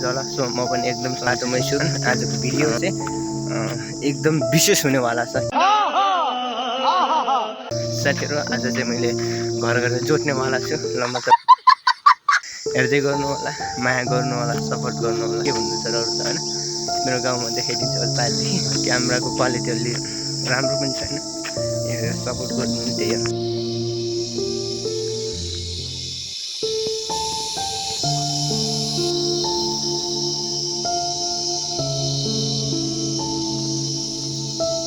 हुन्छ होला। सो म पनि एकदम बाटोमै छु। आजको भिडियो चाहिँ एकदम विशेष हुनेवाला छ साथीहरू। आज चाहिँ मैले घर घर जोड्नेवाला छु। ल म त हेर्दै गर्नु होला, माया गर्नु होला, सपोर्ट गर्नु होला। के भन्नु छ अरू त होइन। मेरो गाउँमा देखाइदिन्छु होला पालिदेखि। क्यामेराको क्वालिटी अलि राम्रो पनि छैन, हेरेर सपोर्ट गर्नु नि त्यही हो।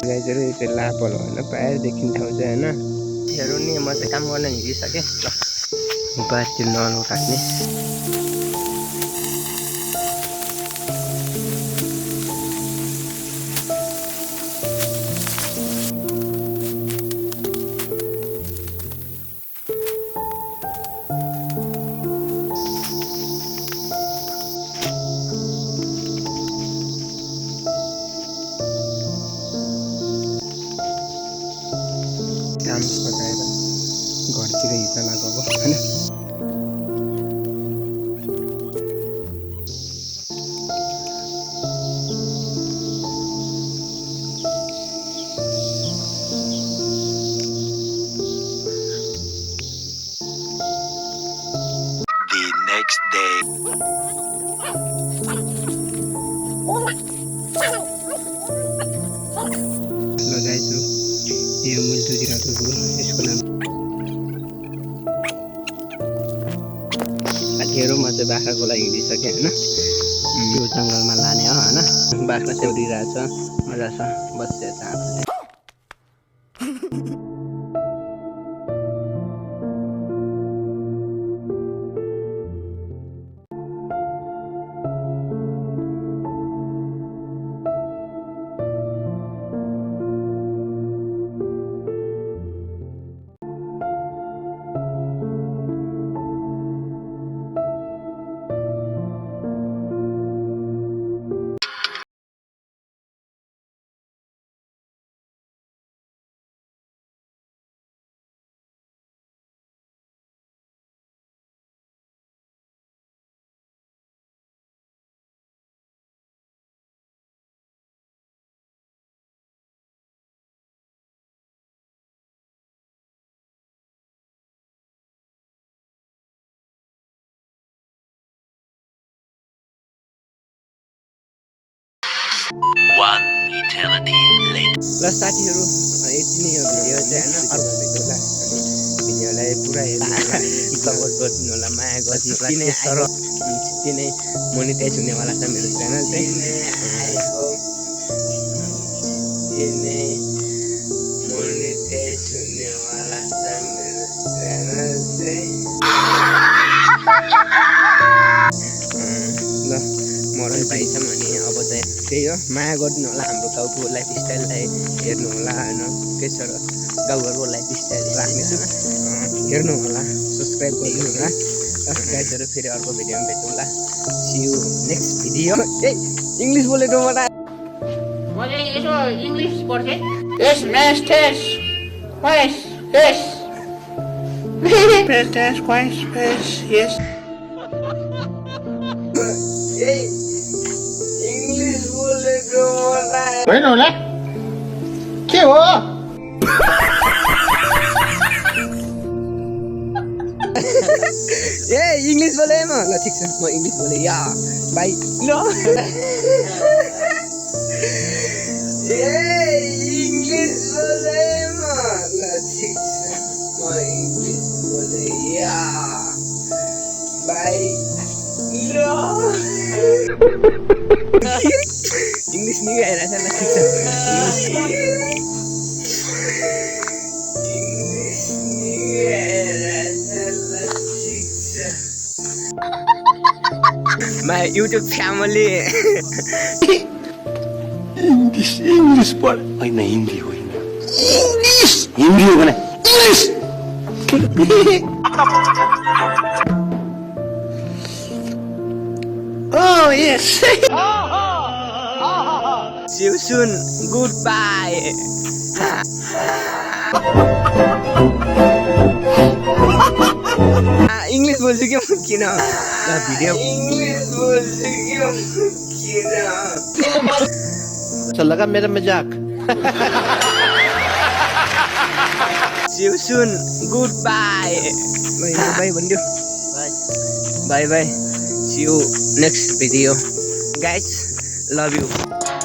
गाइजहरू यो चाहिँ लापल होइन, प्रायः देखिने ठाउँ चाहिँ होइन। हेरौँ नि, म चाहिँ काम गर्न हिँडिसकेँ। ल बाटो नल राख्ने काम सकाएर घरतिर हिजो लगाएको होइन। The next day. लगाइछु यो मुल्टुतिरको कुरो, यसको नाम साथीहरू। म चाहिँ बाख्राको लागि हिँडिसकेँ होइन। यो जङ्गलमा लाने हो होइन। बाख्रा सेउरिरहेछ, मजा छ, बसिरहेछ आफू। One eternity later. ल साथीहरू, यति नै हो भिडियो चाहिँ होइन। अर्को भेट्नु होला। भिडियोलाई पुरा हेर्नु होला, सपोर्ट गरिदिनु होला, माया गरिदिनु होला। छिट्टै नै मोनिटाइज हुनेवाला छ मेरो च्यानल चाहिँ। मोनिटाइज हुनेवाला छ मेरो च्यानल चाहिँ। ल मरण पाइछौँ अनि अब चाहिँ त्यही हो, माया गरिदिनु होला। हाम्रो गाउँको लाइफस्टाइललाई हेर्नु होला होइन। त्यसो गाउँघरको लाइफस्टाइल राख्नेछु, हेर्नु होला, सब्सक्राइब गरिदिनु होला। गाइजहरू फेरि अर्को भिडियोमा भेटौँ होला। See you next video. English बोलेको मलाई मैले यसो इङ्ग्लिस पढ्थेँ। Yes match test quiz yes match test quiz yes. English बोलेको मलाई होइन होला के हो? इङ्ग्लिस बोले म। ल ठिक छ, म इङ्ग्लिस बोले या भाइ। ल इङ्ग्लिस बोले म। ल ठिक छ, म इङ्ग्लिस बोले या भाइ। ल इङ्ग्लिस नि आइरहेछ। ल ठिक छ, my YouTube family. English पढ होइन, हिन्दी होइन, इङ्ग्लिस। हिन्दी हो भने English. Oh yes. See you soon. Goodbye. English बोल्छु कि म किन ल भिडियो इंग्लिश बोल्छु कि म किन अच्छा लगा मेरा मजाक See you soon. Goodbye. Bye bye. Bye bye. See you next video. Guys, love you.